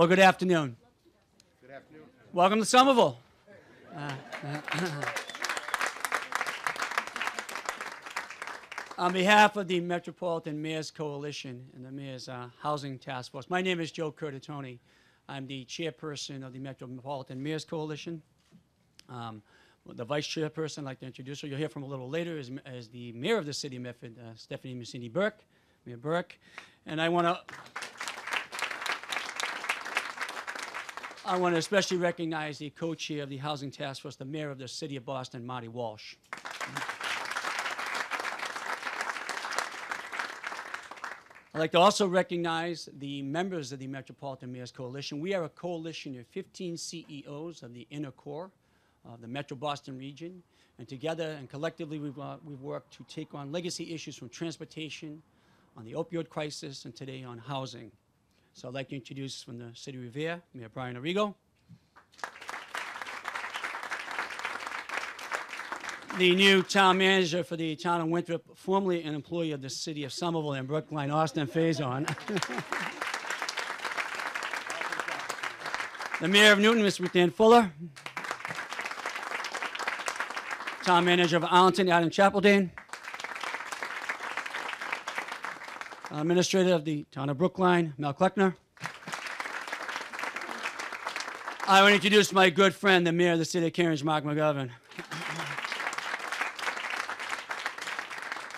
Well, good afternoon. Good afternoon. Welcome to Somerville. On behalf of the Metropolitan Mayor's Coalition and the Mayor's Housing Task Force, my name is Joe Curtatone. I'm the chairperson of the Metropolitan Mayor's Coalition. The vice chairperson, I'd like to introduce her. You'll hear from a little later, is the mayor of the city of Medford, Stephanie Mussini-Burke, Mayor Burke. And I want to especially recognize the co-chair of the Housing Task Force, the mayor of the city of Boston, Marty Walsh. I'd like to also recognize the members of the Metropolitan Mayor's Coalition. We are a coalition of 15 CEOs of the inner core of the Metro Boston region, and together and collectively we've worked to take on legacy issues from transportation, on the opioid crisis, and today on housing. So I'd like to introduce from the City of Revere, Mayor Brian Arrigo. The new town manager for the town of Winthrop, formerly an employee of the city of Somerville and Brookline, Austin Faison. The mayor of Newton, Ms. Ruth Ann Fuller. Town manager of Arlington, Adam Chapeldane. Administrator of the town of Brookline, Mel Kleckner. I want to introduce my good friend, the mayor of the city of Cambridge, Mark McGovern.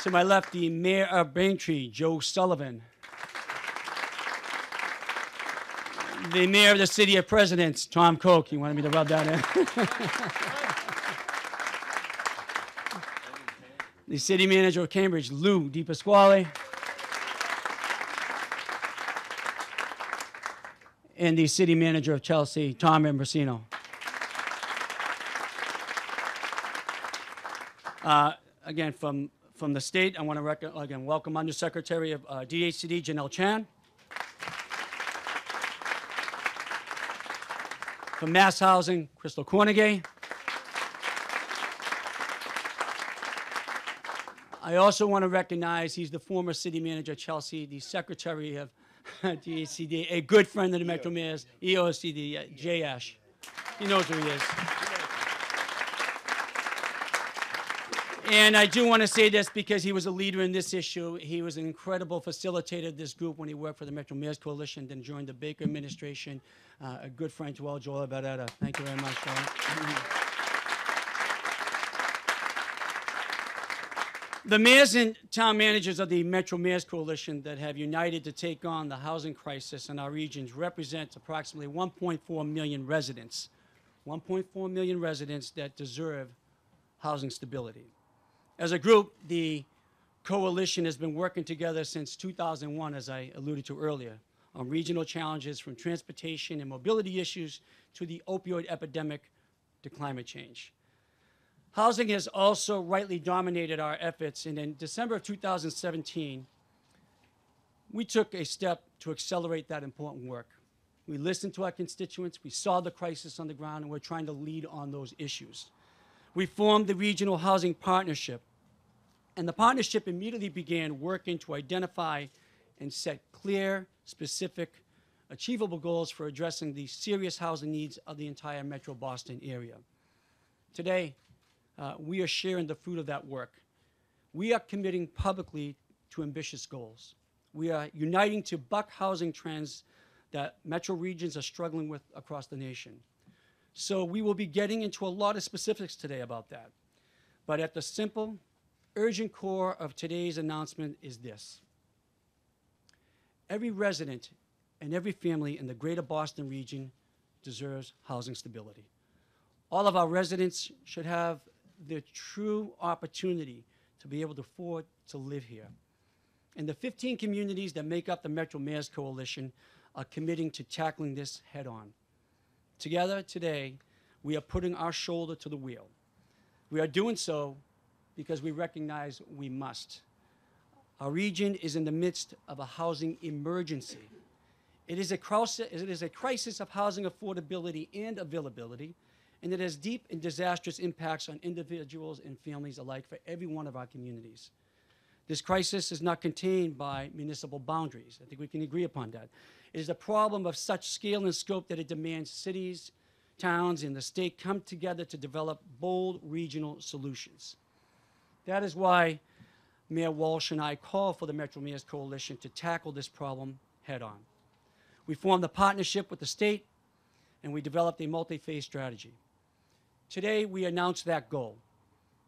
To my left, the mayor of Braintree, Joe Sullivan. The mayor of the city of Presidents, Tom Koch. You wanted me to rub that in. The city manager of Cambridge, Lou DiPasquale. And the city manager of Chelsea, Tom Ambrosino. Again, from the state, I want to again welcome Undersecretary of DHCD, Janelle Chan. From Mass Housing, Crystal Cornegay. I also want to recognize he's the former city manager of Chelsea, the secretary of DHCD, a good friend of the Metro Mayor's, EOCD, Jay Ash. He knows who he is. And I do want to say this because he was a leader in this issue. He was an incredible facilitator of this group when he worked for the Metro Mayor's Coalition, then joined the Baker administration. A good friend to all, Joel Barretta. Thank you very much, Joel. The mayors and town managers of the Metro Mayor's Coalition that have united to take on the housing crisis in our regions represent approximately 1.4 million residents. 1.4 million residents that deserve housing stability. As a group, the coalition has been working together since 2001, as I alluded to earlier, on regional challenges from transportation and mobility issues to the opioid epidemic to climate change. Housing has also rightly dominated our efforts, and in December of 2017, we took a step to accelerate that important work. We listened to our constituents, we saw the crisis on the ground, and we're trying to lead on those issues. We formed the Regional Housing Partnership, and the partnership immediately began working to identify and set clear, specific, achievable goals for addressing the serious housing needs of the entire Metro Boston area. Today, we are sharing the fruit of that work. We are committing publicly to ambitious goals. We are uniting to buck housing trends that metro regions are struggling with across the nation. So we will be getting into a lot of specifics today about that. But at the simple, urgent core of today's announcement is this. Every resident and every family in the greater Boston region deserves housing stability. All of our residents should have the true opportunity to be able to afford to live here. And the 15 communities that make up the Metro Mayor's Coalition are committing to tackling this head on. Together today, we are putting our shoulder to the wheel. We are doing so because we recognize we must. Our region is in the midst of a housing emergency. It is a crisis of housing affordability and availability, and it has deep and disastrous impacts on individuals and families alike for every one of our communities. This crisis is not contained by municipal boundaries. I think we can agree upon that. It is a problem of such scale and scope that it demands cities, towns, and the state come together to develop bold regional solutions. That is why Mayor Walsh and I call for the Metro Mayors Coalition to tackle this problem head-on. We formed a partnership with the state, and we developed a multi-phase strategy. Today, we announced that goal.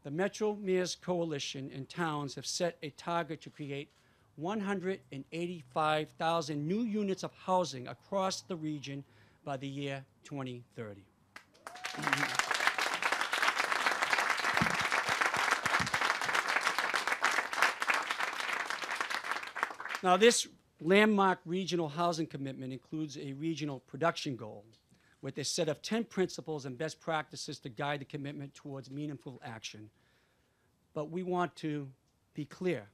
The Metro Mayors Coalition and towns have set a target to create 185,000 new units of housing across the region by the year 2030. Now, this landmark regional housing commitment includes a regional production goal with a set of 10 principles and best practices to guide the commitment towards meaningful action. But we want to be clear.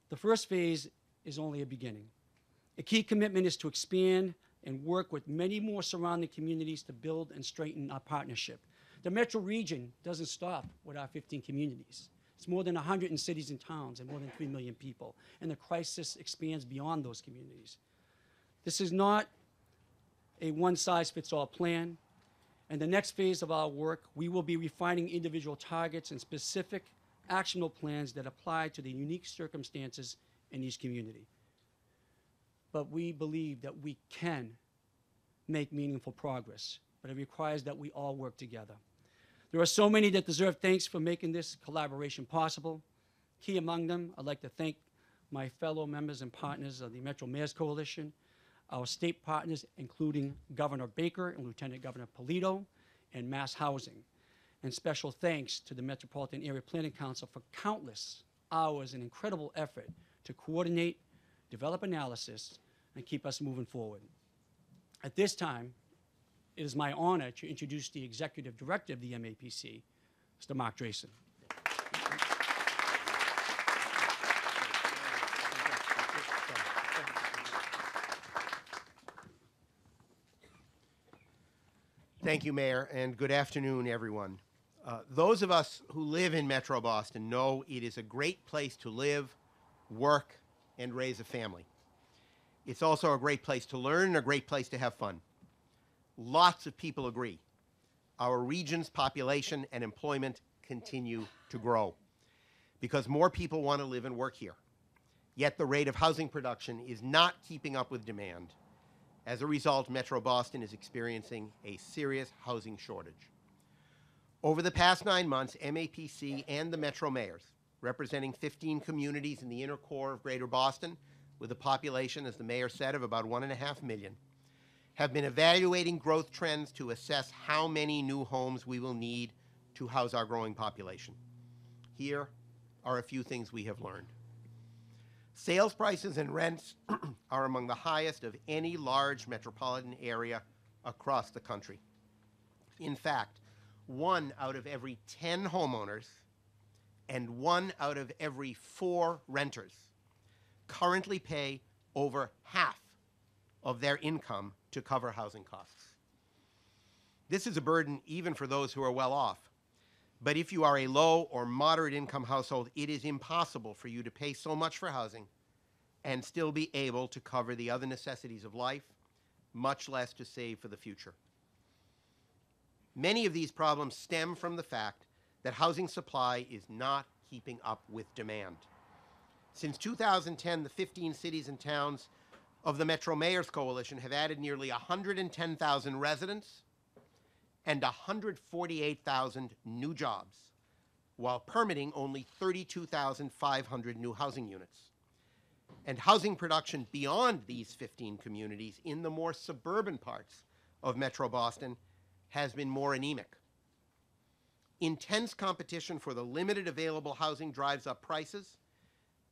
The first phase is only a beginning. A key commitment is to expand and work with many more surrounding communities to build and strengthen our partnership. The metro region doesn't stop with our 15 communities. It's more than 100 cities and towns and more than 3 million people. And the crisis expands beyond those communities. This is not a one-size-fits-all plan. In the next phase of our work, we will be refining individual targets and specific actionable plans that apply to the unique circumstances in each community. But we believe that we can make meaningful progress, but it requires that we all work together. There are so many that deserve thanks for making this collaboration possible. Key among them, I'd like to thank my fellow members and partners of the Metro Mayors Coalition, our state partners, including Governor Baker and Lieutenant Governor Polito, and Mass Housing. And special thanks to the Metropolitan Area Planning Council for countless hours and incredible effort to coordinate, develop analysis, and keep us moving forward. At this time, it is my honor to introduce the Executive Director of the MAPC, Mr. Mark Drayson. Thank you, Mayor, and good afternoon, everyone. Those of us who live in Metro Boston know it is a great place to live, work, and raise a family. It's also a great place to learn and a great place to have fun. Lots of people agree. Our region's population and employment continue to grow because more people want to live and work here. Yet the rate of housing production is not keeping up with demand. As a result, Metro Boston is experiencing a serious housing shortage. Over the past 9 months, MAPC and the Metro Mayors, representing 15 communities in the inner core of Greater Boston, with a population, as the mayor said, of about 1.5 million, have been evaluating growth trends to assess how many new homes we will need to house our growing population. Here are a few things we have learned. Sales prices and rents are among the highest of any large metropolitan area across the country. In fact, 1 out of every 10 homeowners and 1 out of every 4 renters currently pay over half of their income to cover housing costs. This is a burden even for those who are well off. But if you are a low or moderate income household, it is impossible for you to pay so much for housing and still be able to cover the other necessities of life, much less to save for the future. Many of these problems stem from the fact that housing supply is not keeping up with demand. Since 2010, the 15 cities and towns of the Metro Mayors Coalition have added nearly 110,000 residents and 148,000 new jobs, while permitting only 32,500 new housing units. And housing production beyond these 15 communities in the more suburban parts of Metro Boston has been more anemic. Intense competition for the limited available housing drives up prices,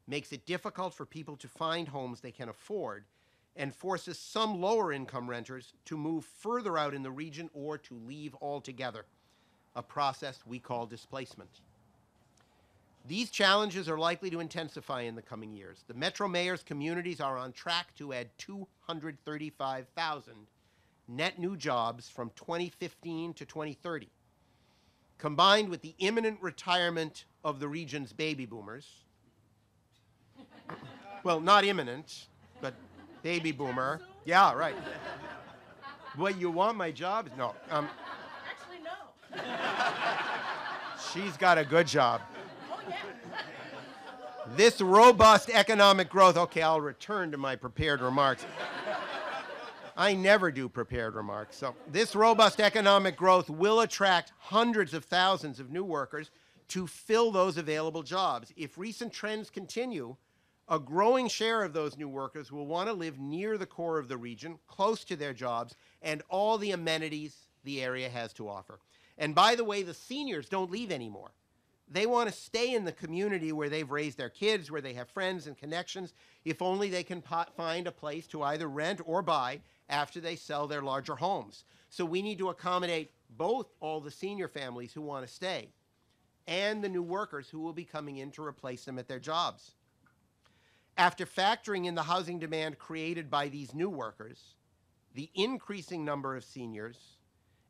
makes it difficult for people to find homes they can afford, and forces some lower-income renters to move further out in the region or to leave altogether, a process we call displacement. These challenges are likely to intensify in the coming years. The Metro Mayors communities are on track to add 235,000 net new jobs from 2015 to 2030. Combined with the imminent retirement of the region's baby boomers, well, not imminent, but baby boomer, Yeah, right. What, you want my job? No. Actually, no. She's got a good job. Oh, yeah. This robust economic growth, okay, I'll return to my prepared remarks. I never do prepared remarks. So this robust economic growth will attract hundreds of thousands of new workers to fill those available jobs. If recent trends continue, a growing share of those new workers will want to live near the core of the region, close to their jobs, and all the amenities the area has to offer. And by the way, the seniors don't leave anymore. They want to stay in the community where they've raised their kids, where they have friends and connections, if only they can find a place to either rent or buy after they sell their larger homes. So we need to accommodate both all the senior families who want to stay and the new workers who will be coming in to replace them at their jobs. After factoring in the housing demand created by these new workers, the increasing number of seniors,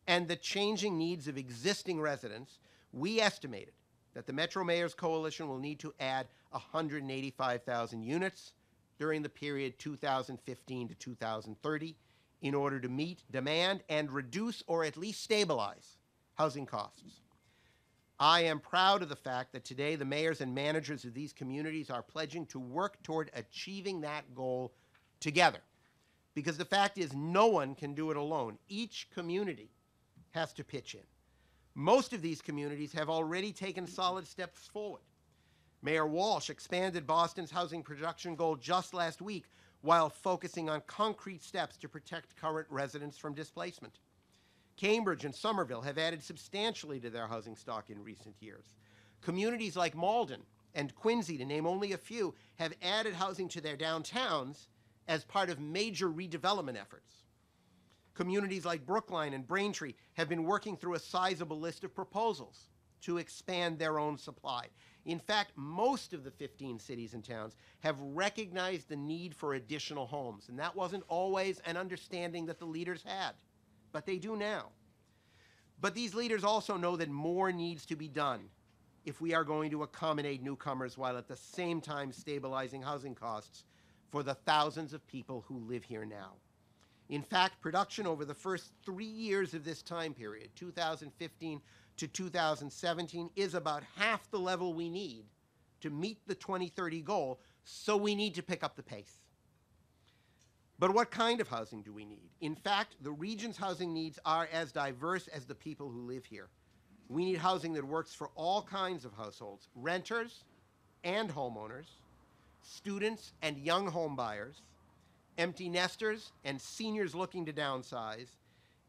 and the changing needs of existing residents, we estimated that the Metro Mayors Coalition will need to add 185,000 units during the period 2015 to 2030 in order to meet demand and reduce or at least stabilize housing costs. I am proud of the fact that today the mayors and managers of these communities are pledging to work toward achieving that goal together. Because the fact is, no one can do it alone. Each community has to pitch in. Most of these communities have already taken solid steps forward. Mayor Walsh expanded Boston's housing production goal just last week while focusing on concrete steps to protect current residents from displacement. Cambridge and Somerville have added substantially to their housing stock in recent years. Communities like Malden and Quincy, to name only a few, have added housing to their downtowns as part of major redevelopment efforts. Communities like Brookline and Braintree have been working through a sizable list of proposals to expand their own supply. In fact, most of the 15 cities and towns have recognized the need for additional homes, and that wasn't always an understanding that the leaders had, but they do now. But these leaders also know that more needs to be done if we are going to accommodate newcomers while at the same time stabilizing housing costs for the thousands of people who live here now. In fact, production over the first 3 years of this time period, 2015 to 2017, is about half the level we need to meet the 2030 goal, so we need to pick up the pace. But what kind of housing do we need? In fact, the region's housing needs are as diverse as the people who live here. We need housing that works for all kinds of households, renters and homeowners, students and young home buyers, empty nesters and seniors looking to downsize,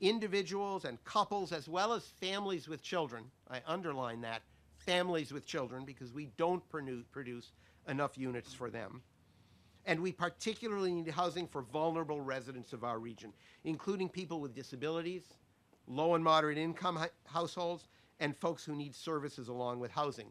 individuals and couples, as well as families with children. I underline that, families with children, because we don't produce enough units for them. And we particularly need housing for vulnerable residents of our region, including people with disabilities, low and moderate income households, and folks who need services along with housing.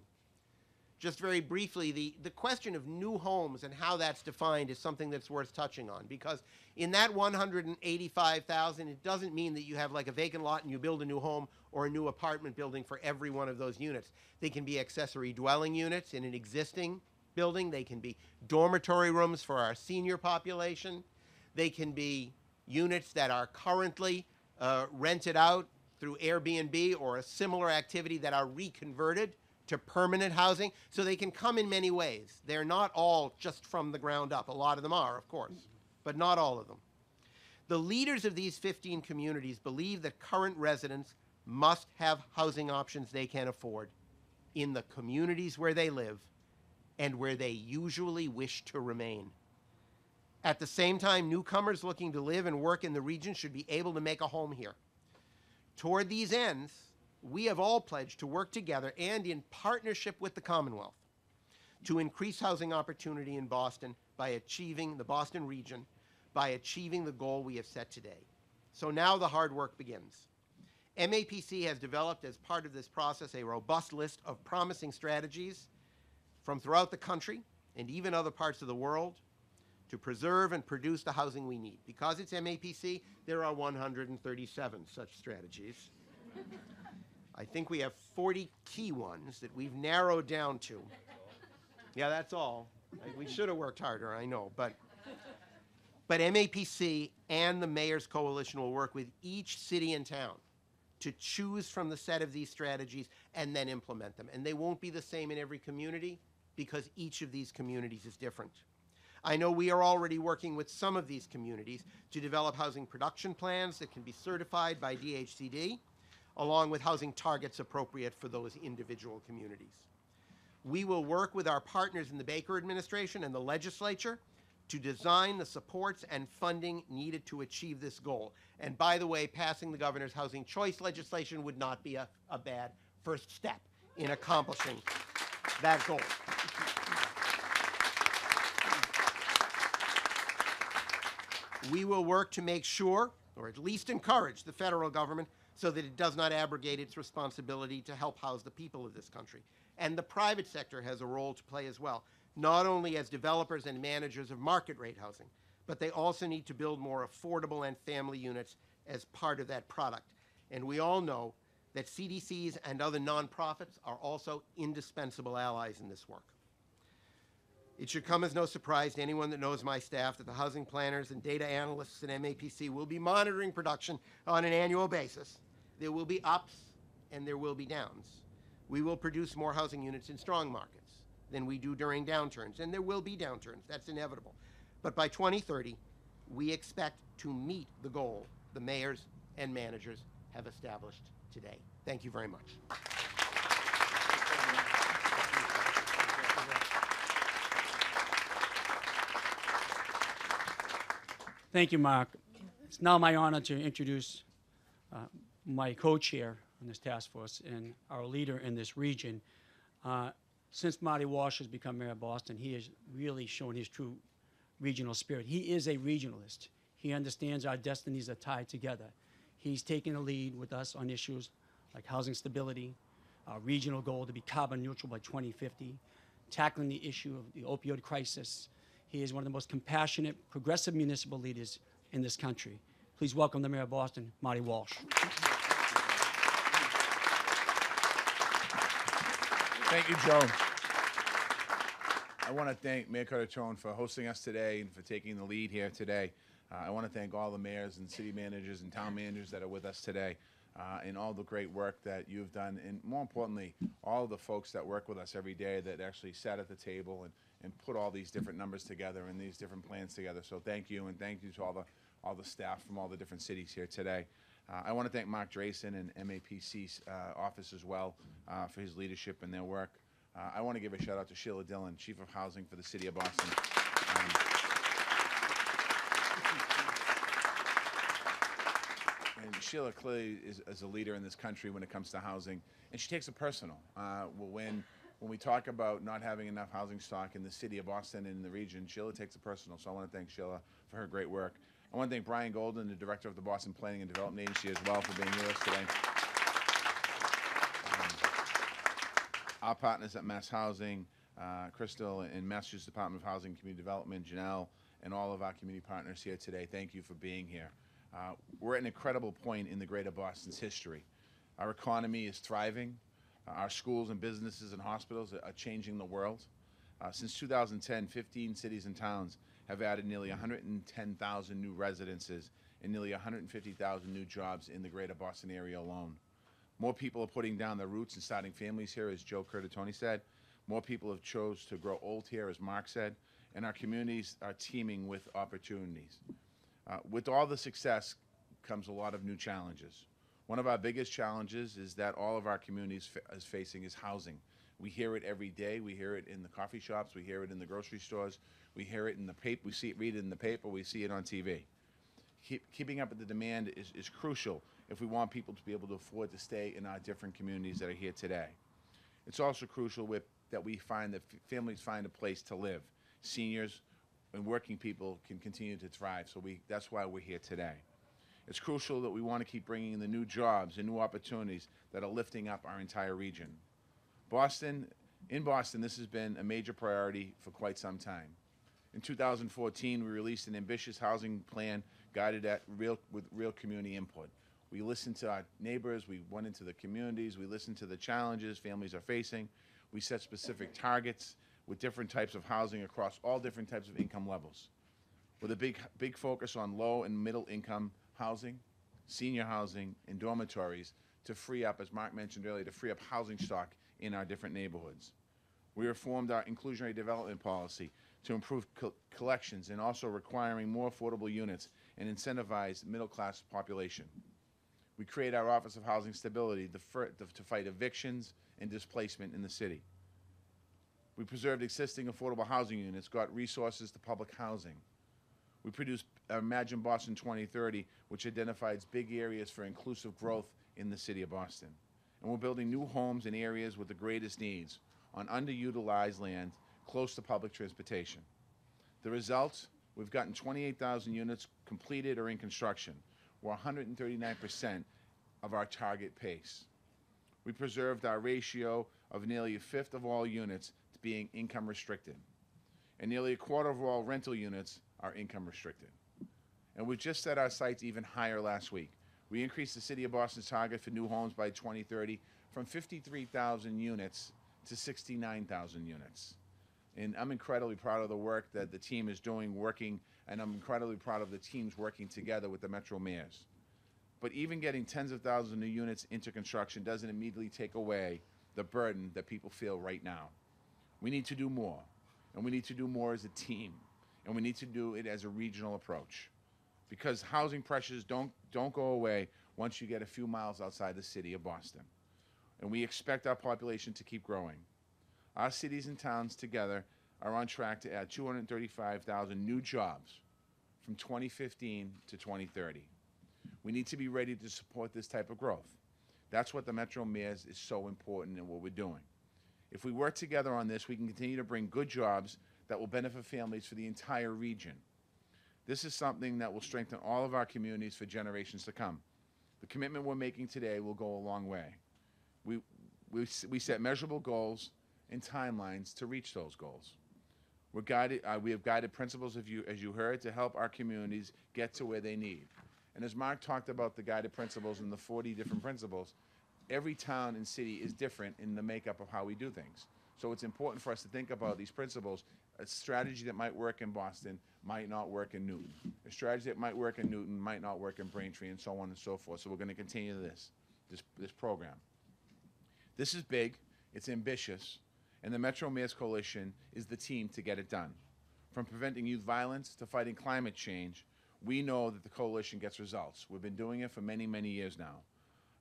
Just very briefly, the question of new homes and how that's defined is something that's worth touching on, because in that 185,000, it doesn't mean that you have like a vacant lot and you build a new home or a new apartment building for every one of those units. They can be accessory dwelling units in an existing building. They can be dormitory rooms for our senior population. They can be units that are currently rented out through Airbnb or a similar activity that are reconverted to permanent housing. So they can come in many ways. They're not all just from the ground up. A lot of them are, of course, but not all of them. The leaders of these 15 communities believe that current residents must have housing options they can afford in the communities where they live and where they usually wish to remain. At the same time, newcomers looking to live and work in the region should be able to make a home here. Toward these ends, we have all pledged to work together and in partnership with the Commonwealth to increase housing opportunity in Boston by achieving the Boston region, by achieving the goal we have set today. So now the hard work begins. MAPC has developed as part of this process a robust list of promising strategies from throughout the country and even other parts of the world to preserve and produce the housing we need. Because it's MAPC, there are 137 such strategies. I think we have 40 key ones that we've narrowed down to. Yeah, that's all. We should have worked harder, I know, but But MAPC and the Mayor's Coalition will work with each city and town to choose from the set of these strategies and then implement them. And they won't be the same in every community because each of these communities is different. I know we are already working with some of these communities to develop housing production plans that can be certified by DHCD, along with housing targets appropriate for those individual communities. We will work with our partners in the Baker administration and the legislature to design the supports and funding needed to achieve this goal. And by the way, passing the governor's housing choice legislation would not be a bad first step in accomplishing that goal. We will work to make sure, or at least encourage, the federal government so that it does not abrogate its responsibility to help house the people of this country. And the private sector has a role to play as well, not only as developers and managers of market rate housing, but they also need to build more affordable and family units as part of that product. And we all know that CDCs and other nonprofits are also indispensable allies in this work. It should come as no surprise to anyone that knows my staff that the housing planners and data analysts at MAPC will be monitoring production on an annual basis. There will be ups and there will be downs. We will produce more housing units in strong markets than we do during downturns, and there will be downturns. That's inevitable. But by 2030, we expect to meet the goal the mayors and managers have established today. Thank you very much. Thank you, Mark. It's now my honor to introduce my co-chair on this task force and our leader in this region. Since Marty Walsh has become mayor of Boston, he has really shown his true regional spirit. He is a regionalist. He understands our destinies are tied together. He's taken a lead with us on issues like housing stability, our regional goal to be carbon neutral by 2050, tackling the issue of the opioid crisis. He is one of the most compassionate, progressive municipal leaders in this country. Please welcome the Mayor of Boston, Marty Walsh. Thank you, Joe. I want to thank Mayor Curtatone for hosting us today and for taking the lead here today. I want to thank all the mayors and city managers and town managers that are with us today and all the great work that you've done, and more importantly, all the folks that work with us every day that actually sat at the table and put all these different numbers together and these different plans together. So thank you, and thank you to all the staff from all the different cities here today. I want to thank Mark Drayson and MAPC's office as well for his leadership and their work. I want to give a shout out to Sheila Dillon, Chief of Housing for the City of Boston. And Sheila clearly is a leader in this country when it comes to housing, and she takes it personal. When we talk about not having enough housing stock in the city of Boston and in the region, Sheila takes it personal. So I want to thank Sheila for her great work. I want to thank Brian Golden, the director of the Boston Planning and Development Agency, as well, for being with us today. Our partners at Mass Housing, Crystal and Massachusetts Department of Housing and Community Development, Janelle, and all of our community partners here today, thank you for being here. We're at an incredible point in the greater Boston's history. Our economy is thriving. Our schools and businesses and hospitals are changing the world. Since 2010, 15 cities and towns have added nearly 110,000 new residences and nearly 150,000 new jobs in the greater Boston area alone. More people are putting down their roots and starting families here, as Joe Curtatone said. More people have chose to grow old here, as Mark said, and our communities are teeming with opportunities. With all the success comes a lot of new challenges. One of our biggest challenges is that all of our communities is facing is housing. We hear it every day. We hear it in the coffee shops. We hear it in the grocery stores. We hear it in the paper. We see it, read it in the paper. We see it on TV. Keeping up with the demand is crucial if we want people to be able to afford to stay in our different communities that are here today. It's also crucial that we find that families find a place to live. Seniors and working people can continue to thrive. So that's why we're here today. It's crucial that we want to keep bringing in the new jobs and new opportunities that are lifting up our entire region. In Boston, this has been a major priority for quite some time. In 2014, we released an ambitious housing plan guided with real community input. We listened to our neighbors, we went into the communities, we listened to the challenges families are facing. We set specific targets with different types of housing across all different types of income levels. with a big focus on low and middle income housing, senior housing, and dormitories to free up, as Mark mentioned earlier, to free up housing stock in our different neighborhoods. We reformed our inclusionary development policy to improve collections and also requiring more affordable units and incentivize middle-class population. We create our Office of Housing Stability to fight evictions and displacement in the city. We preserved existing affordable housing units, got resources to public housing. We produced Imagine Boston 2030, which identifies big areas for inclusive growth in the city of Boston. And we're building new homes in areas with the greatest needs on underutilized land close to public transportation. The results, we've gotten 28,000 units completed or in construction. We're 139% of our target pace. We preserved our ratio of nearly a fifth of all units to being income restricted. And nearly a quarter of all rental units are income restricted. And we just set our sights even higher last week. We increased the City of Boston's target for new homes by 2030 from 53,000 units to 69,000 units. And I'm incredibly proud of the work that the team is doing, and I'm incredibly proud of the teams working together with the Metro mayors. But even getting tens of thousands of new units into construction doesn't immediately take away the burden that people feel right now. We need to do more, and we need to do more as a team, and we need to do it as a regional approach. Because housing pressures don't go away once you get a few miles outside the city of Boston. And we expect our population to keep growing. Our cities and towns together are on track to add 235,000 new jobs from 2015 to 2030. We need to be ready to support this type of growth. That's what the Metro Mayors is so important in what we're doing. If we work together on this, we can continue to bring good jobs that will benefit families for the entire region. This is something that will strengthen all of our communities for generations to come. The commitment we're making today will go a long way. We set measurable goals and timelines to reach those goals. We have guided principles, as you heard, to help our communities get to where they need. And as Mark talked about the guided principles and the 40 different principles, every town and city is different in the makeup of how we do things. So it's important for us to think about these principles. A strategy that might work in Boston might not work in Newton. A strategy that might work in Newton might not work in Braintree, and so on and so forth. So we're going to continue this program. This is big, it's ambitious, and the Metro Mayors Coalition is the team to get it done. From preventing youth violence to fighting climate change, we know that the coalition gets results. We've been doing it for many, many years now.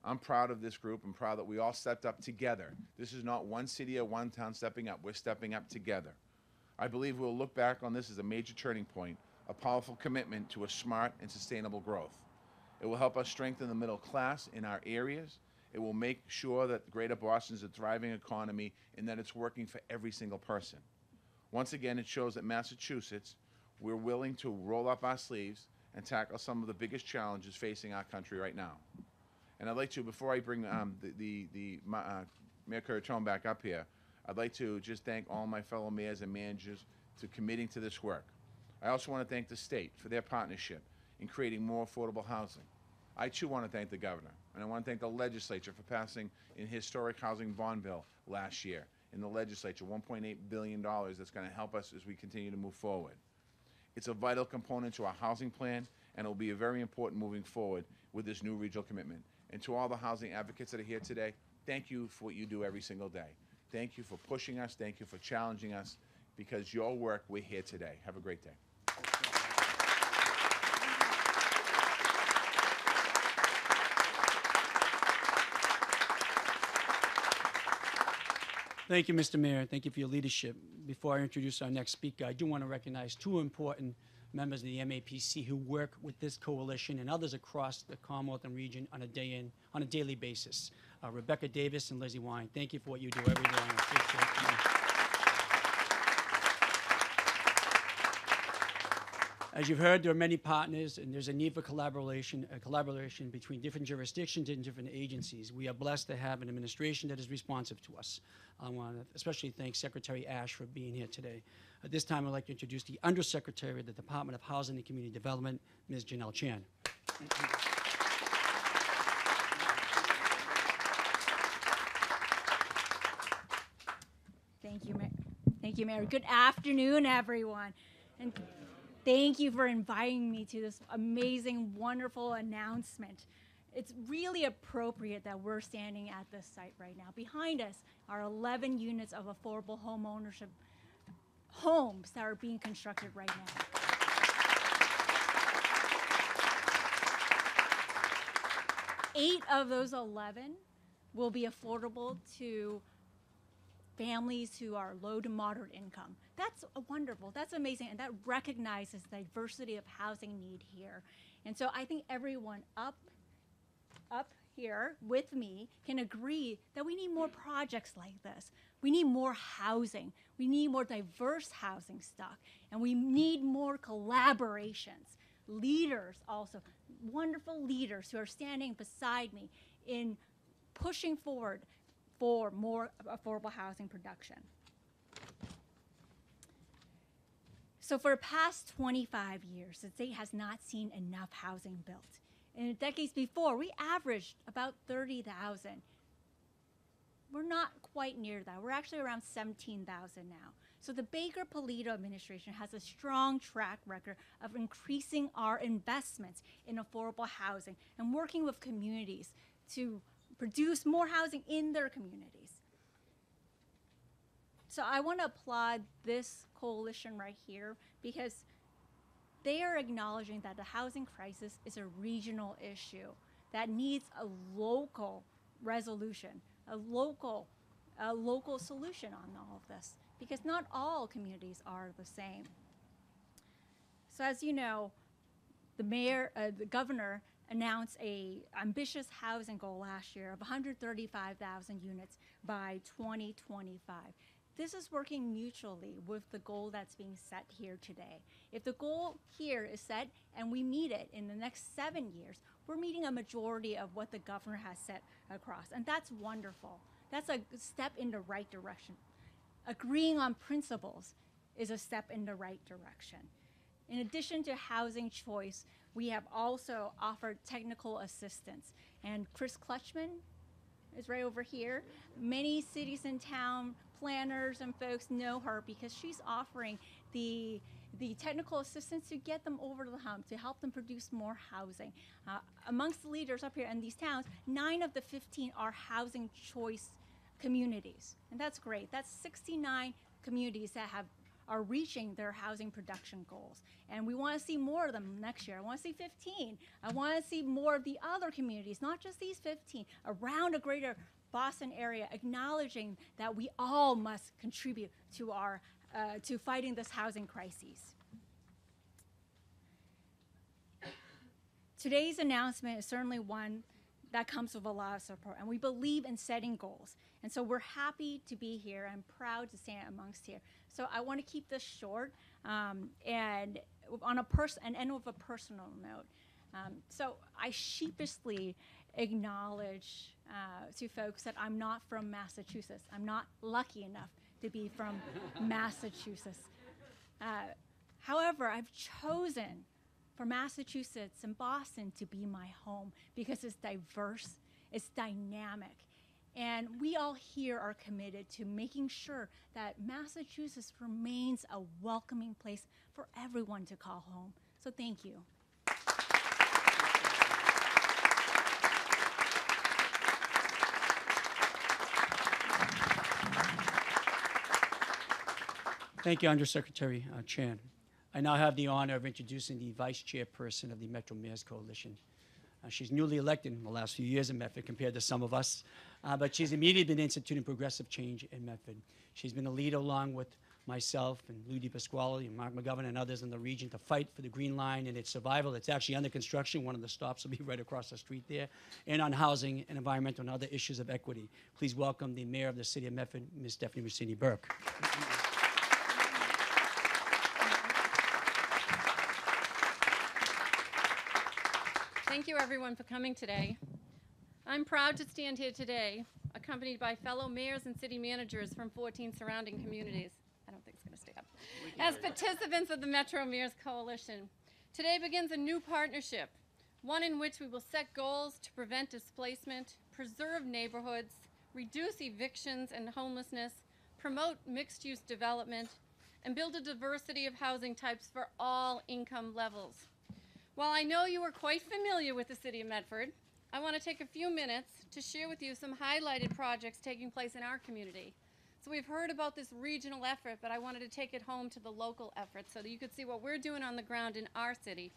I'm proud of this group. I'm proud that we all stepped up together. This is not one city or one town stepping up. We're stepping up together. I believe we'll look back on this as a major turning point, a powerful commitment to a smart and sustainable growth. It will help us strengthen the middle class in our areas. It will make sure that Greater Boston is a thriving economy and that it's working for every single person. Once again, it shows that Massachusetts, we're willing to roll up our sleeves and tackle some of the biggest challenges facing our country right now. And I'd like to, before I bring Mayor Curtatone back up here, I'd like to just thank all my fellow mayors and managers for committing to this work. I also want to thank the state for their partnership in creating more affordable housing. I too want to thank the governor, and I want to thank the legislature for passing an historic housing bond bill last year in the legislature, $1.8 billion that's going to help us as we continue to move forward. It's a vital component to our housing plan, and it will be very important moving forward with this new regional commitment. And to all the housing advocates that are here today, thank you for what you do every single day. Thank you for pushing us. Thank you for challenging us. Because your work, we're here today. Have a great day. Thank you, Mr. Mayor. Thank you for your leadership. Before I introduce our next speaker, I do want to recognize two important members of the MAPC who work with this coalition and others across the Commonwealth and region on a daily basis. Rebecca Davis and Lizzie Wine. Thank you for what you do every day. I appreciate you. As you've heard, there are many partners, and there's a need for collaboration between different jurisdictions and different agencies. We are blessed to have an administration that is responsive to us. I want to especially thank Secretary Ash for being here today. At this time, I'd like to introduce the Undersecretary of the Department of Housing and Community Development, Ms. Janelle Chan. Thank you, Mayor. Thank you, Mayor. Good afternoon, everyone. And Thank you for inviting me to this amazing, wonderful announcement. It's really appropriate that we're standing at this site right now. Behind us are 11 units of affordable home ownership homes that are being constructed right now. 8 of those 11 will be affordable to families who are low to moderate income. That's wonderful, that's amazing, and that recognizes the diversity of housing need here. And so I think everyone up here with me can agree that we need more projects like this. We need more housing. We need more diverse housing stock, and we need more collaborations. Leaders also, wonderful leaders who are standing beside me in pushing forward for more affordable housing production. So for the past 25 years, the state has not seen enough housing built. In the decades before, we averaged about 30,000. We're not quite near that. We're actually around 17,000 now. So the Baker-Polito administration has a strong track record of increasing our investments in affordable housing and working with communities to produce more housing in their communities. So I want to applaud this coalition right here because they are acknowledging that the housing crisis is a regional issue that needs a local resolution, a local solution on all of this, because not all communities are the same. So as you know, the governor announced a ambitious housing goal last year of 135,000 units by 2025. This is working mutually with the goal that's being set here today. If the goal here is set and we meet it in the next 7 years, we're meeting a majority of what the governor has set across, and that's wonderful. That's a step in the right direction. Agreeing on principles is a step in the right direction. In addition to housing choice, we have also offered technical assistance, and Chris Clutchman is right over here. Many cities in town, planners and folks know her because she's offering the technical assistance to get them over the hump, to help them produce more housing. Amongst the leaders up here in these towns, 9 of the 15 are housing choice communities, and that's great. That's 69 communities that are reaching their housing production goals, and we want to see more of them next year. I want to see 15. I want to see more of the other communities, not just these 15, around a greater Boston area, acknowledging that we all must contribute to our to fighting this housing crisis. Today's announcement is certainly one that comes with a lot of support, and we believe in setting goals. And so we're happy to be here. I'm proud to stand amongst here. So I want to keep this short and end with a personal note. So I sheepishly acknowledge to folks that I'm not from Massachusetts. I'm not lucky enough to be from Massachusetts. However, I've chosen for Massachusetts and Boston to be my home because it's diverse, it's dynamic, and we all here are committed to making sure that Massachusetts remains a welcoming place for everyone to call home. So thank you. Thank you, Undersecretary Chan. I now have the honor of introducing the Vice Chairperson of the Metro Mayor's Coalition. She's newly elected in the last few years in Medford compared to some of us, but she's immediately been instituting progressive change in Medford. She's been a leader along with myself and Lou DiPasquale and Mark McGovern and others in the region to fight for the Green Line and its survival. It's actually under construction. One of the stops will be right across the street there, and on housing and environmental and other issues of equity. Please welcome the Mayor of the City of Medford, Ms. Stephanie Rossini-Burke. Thank you, everyone, for coming today. I'm proud to stand here today, accompanied by fellow mayors and city managers from 14 surrounding communities. I don't think it's going to stay up. As participants of the Metro Mayor's Coalition. Today begins a new partnership, one in which we will set goals to prevent displacement, preserve neighborhoods, reduce evictions and homelessness, promote mixed-use development, and build a diversity of housing types for all income levels. While I know you are quite familiar with the City of Medford, I want to take a few minutes to share with you some highlighted projects taking place in our community. So we've heard about this regional effort, but I wanted to take it home to the local effort so that you could see what we're doing on the ground in our city.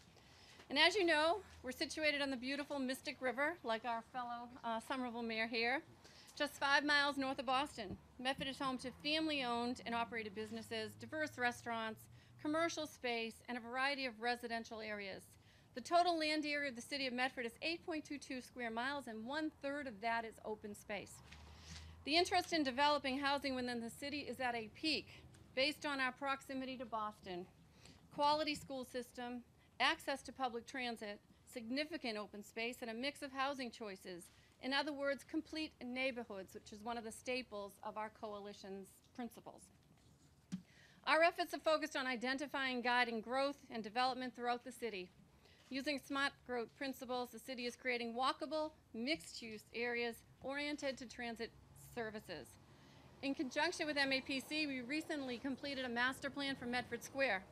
And as you know, we're situated on the beautiful Mystic River, like our fellow Somerville mayor here, just 5 miles north of Boston. Medford is home to family-owned and operated businesses, diverse restaurants, commercial space, and a variety of residential areas. The total land area of the city of Medford is 8.22 square miles, and 1/3 of that is open space. The interest in developing housing within the city is at a peak based on our proximity to Boston, quality school system, access to public transit, significant open space, and a mix of housing choices. In other words, complete neighborhoods, which is one of the staples of our coalition's principles. Our efforts are focused on identifying, guiding growth and development throughout the city. Using smart growth principles, the city is creating walkable, mixed-use areas oriented to transit services. In conjunction with MAPC, we recently completed a master plan for Medford Square.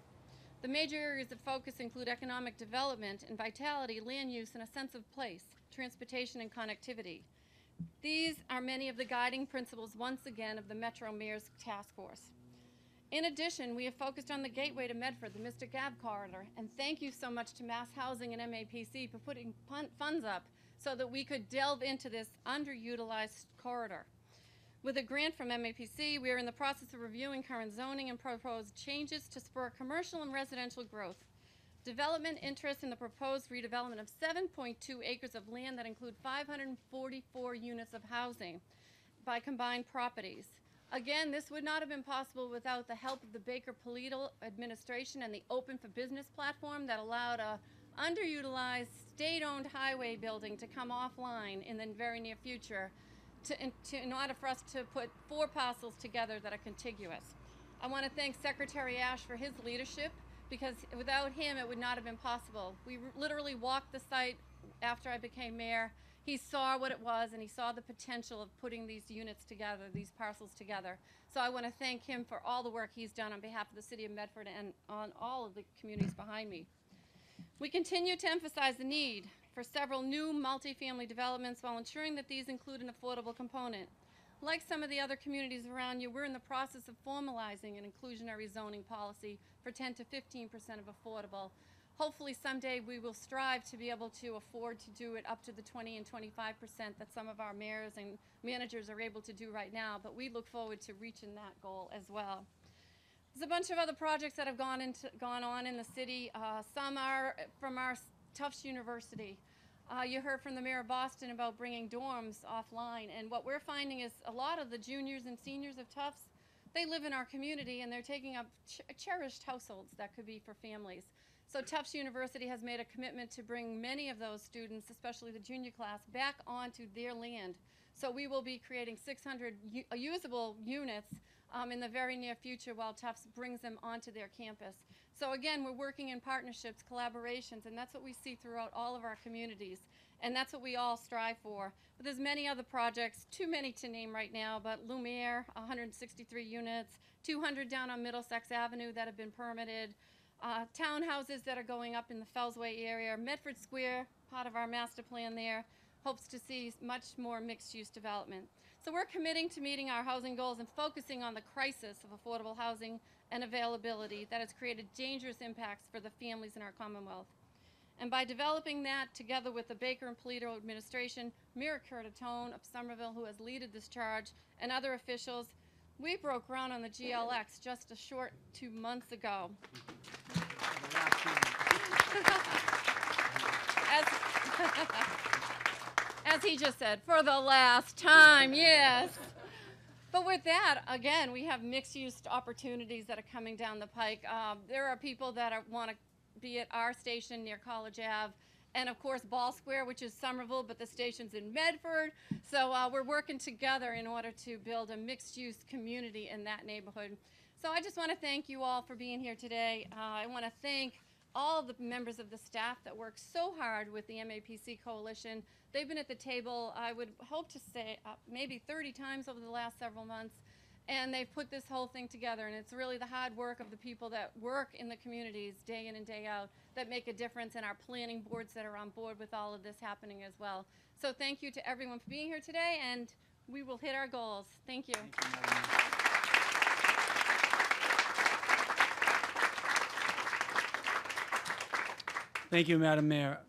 The major areas of focus include economic development and vitality, land use, and a sense of place, transportation, and connectivity. These are many of the guiding principles, once again, of the Metro Mayor's Task Force. In addition, we have focused on the gateway to Medford, the Mystic Ave corridor, and thank you so much to Mass Housing and MAPC for putting funds up so that we could delve into this underutilized corridor. With a grant from MAPC, we are in the process of reviewing current zoning and proposed changes to spur commercial and residential growth. Development interest in the proposed redevelopment of 7.2 acres of land that include 544 units of housing by combined properties. Again, this would not have been possible without the help of the Baker-Polito administration and the Open for Business platform that allowed a underutilized state-owned highway building to come offline in the very near future in order for us to put 4 parcels together that are contiguous. I want to thank Secretary Ash for his leadership, because without him it would not have been possible. We literally walked the site after I became mayor. He saw what it was, and he saw the potential of putting these units together, these parcels together. So I want to thank him for all the work he's done on behalf of the city of Medford and on all of the communities behind me. We continue to emphasize the need for several new multifamily developments while ensuring that these include an affordable component. Like some of the other communities around you, we're in the process of formalizing an inclusionary zoning policy for 10 to 15% of affordable. Hopefully someday we will strive to be able to afford to do it up to the 20 and 25% that some of our mayors and managers are able to do right now, but we look forward to reaching that goal as well. There's a bunch of other projects that have gone on in the city. Some are from our Tufts University. You heard from the mayor of Boston about bringing dorms offline, and what we're finding is a lot of the juniors and seniors of Tufts, they live in our community and they're taking up cherished households that could be for families. So Tufts University has made a commitment to bring many of those students, especially the junior class, back onto their land. So we will be creating 600 usable units in the very near future while Tufts brings them onto their campus. So again, we're working in partnerships, collaborations, and that's what we see throughout all of our communities. And that's what we all strive for. But there's many other projects, too many to name right now, but Lumiere, 163 units, 200 down on Middlesex Avenue that have been permitted, townhouses that are going up in the Fellsway area, Medford Square, part of our master plan there, hopes to see much more mixed-use development. So we're committing to meeting our housing goals and focusing on the crisis of affordable housing and availability that has created dangerous impacts for the families in our Commonwealth. And by developing that together with the Baker and Polito administration, Mayor Curtatone of Somerville, who has led this charge, and other officials, we broke ground on the GLX just a short 2 months ago. As he just said, for the last time, yes. But with that, again, we have mixed-use opportunities that are coming down the pike. There are people that want to be at our station near College Ave, and of course Ball Square, which is Somerville, but the station's in Medford. So we're working together in order to build a mixed-use community in that neighborhood. So I just want to thank you all for being here today. I want to thank all the members of the staff that work so hard with the MAPC Coalition. They've been at the table, I would hope to say, maybe 30 times over the last several months. And they've put this whole thing together, and it's really the hard work of the people that work in the communities day in and day out that make a difference, and our planning boards that are on board with all of this happening as well. So thank you to everyone for being here today, and we will hit our goals. Thank you. Thank you, Madam Mayor.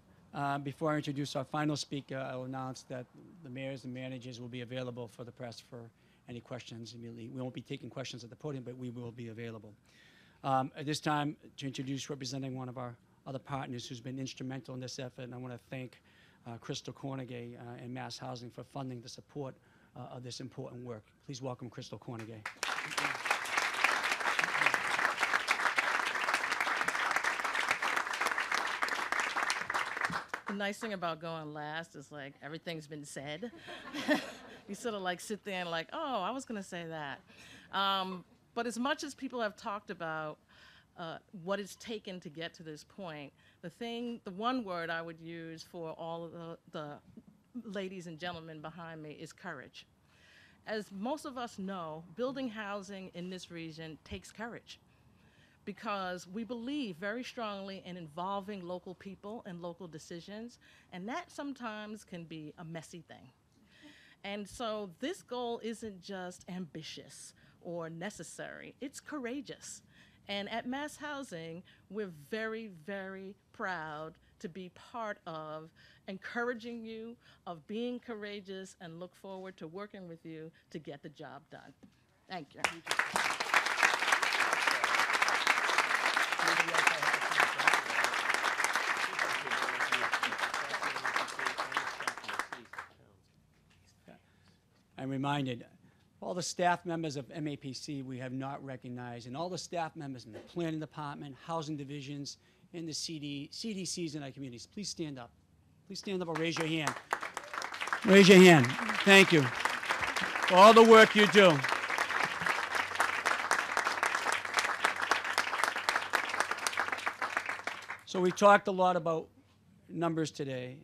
Before I introduce our final speaker, I will announce that the mayors and managers will be available for the press for any questions immediately. We won't be taking questions at the podium, but we will be available. At this time, to introduce representing one of our other partners who's been instrumental in this effort, and I want to thank Crystal Cornegay and Mass Housing for funding the support of this important work. Please welcome Crystal Cornegay. The nice thing about going last is like everything's been said. You sort of like sit there and like, oh, I was going to say that. But as much as people have talked about what it's taken to get to this point, the one word I would use for all of the ladies and gentlemen behind me is courage. As most of us know, building housing in this region takes courage, because we believe very strongly in involving local people and local decisions, and that sometimes can be a messy thing. And so this goal isn't just ambitious or necessary, it's courageous. And at Mass Housing, we're very, very proud to be part of encouraging you, of being courageous, and look forward to working with you to get the job done. Thank you. I'm reminded, all the staff members of MAPC we have not recognized, and all the staff members in the planning department, housing divisions, and the CDCs in our communities. Please stand up. Please stand up or raise your hand. Raise your hand. Thank you for all the work you do. So we talked a lot about numbers today,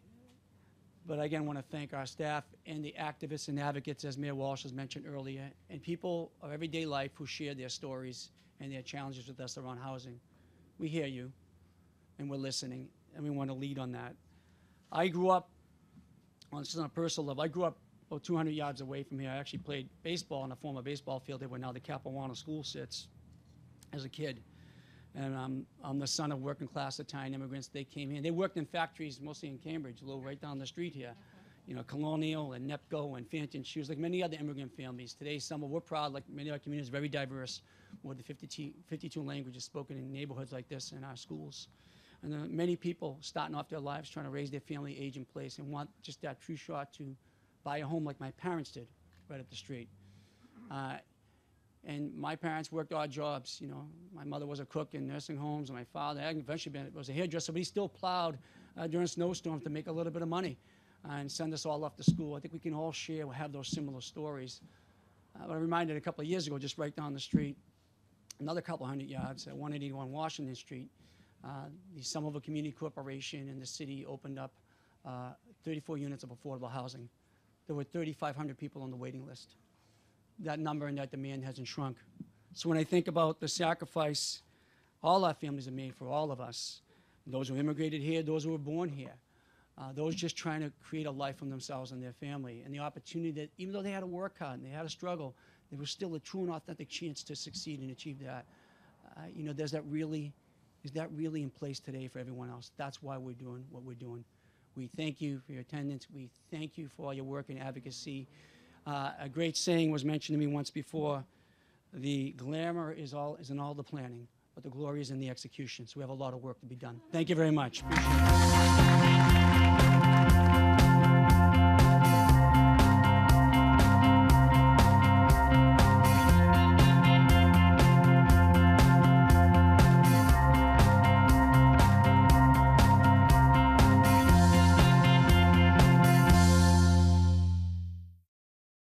but I again want to thank our staff and the activists and advocates, as Mayor Walsh has mentioned earlier, and people of everyday life who share their stories and their challenges with us around housing. We hear you, and we're listening, and we want to lead on that. I grew up, just on a personal level, I grew up about 200 yards away from here. I actually played baseball on a former baseball field there where now the Capuana School sits as a kid. And I'm the son of working class Italian immigrants. They came here. They worked in factories, mostly in Cambridge, a little right down the street here. You know, Colonial and Nepco and Fanton Shoes, like many other immigrant families. Today, we're proud, like many of our communities, very diverse. More than 52 languages spoken in neighborhoods like this in our schools. And many people starting off their lives trying to raise their family, age in place, and want just that true shot to buy a home like my parents did, right up the street. And my parents worked odd jobs. You know, my mother was a cook in nursing homes, and my father eventually was a hairdresser, but he still plowed during snowstorms to make a little bit of money and send us all off to school. I think we can all share, we have those similar stories. I reminded a couple of years ago, just right down the street, another couple hundred yards at 181 Washington Street, the Somerville Community Corporation in the city opened up 34 units of affordable housing. There were 3,500 people on the waiting list. That number and that demand hasn't shrunk. So when I think about the sacrifice all our families have made for all of us, those who immigrated here, those who were born here, those just trying to create a life for themselves and their family, and the opportunity that even though they had to work hard and they had to struggle, there was still a true and authentic chance to succeed and achieve that. You know, is that really in place today for everyone else? That's why we're doing what we're doing. We thank you for your attendance. We thank you for all your work and advocacy. A great saying was mentioned to me once before: the glamour is in all the planning, but the glory is in the execution. So we have a lot of work to be done. Thank you very much. Appreciate it.